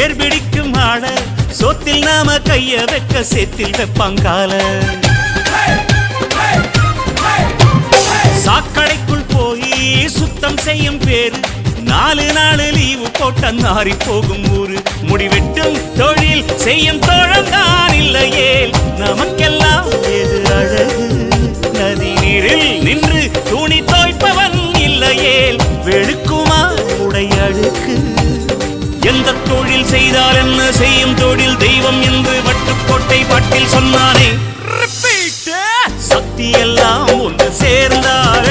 ஏர்பிடிக்கும் ஆட சோத்தில் நாம கைய வைக்க சேத்தில் வெப்பாங்கால சாக்கடைக்குள் போய் சுத்தம் செய்யும் பேரு 4 நாள் லீவு போட்ட நாரி போகும் ஊரு முடிவெட்டும் தொழில் செய்யும் தோழந்தான் இல்லையே நமக்கெல்லாம் எது அழகு நதி நீரில் நின்று துணி தோய்ப்பவன் இல்லையே வெளுக்குமா உடை அழுக்கு எந்த தொழில் செய்தால் என்ன செய்யும் தொழில் தெய்வம் என்று வட்டுக்கோட்டை பாட்டில் சொன்னானே சக்தி எல்லாம் ஒன்று சேர்ந்தால்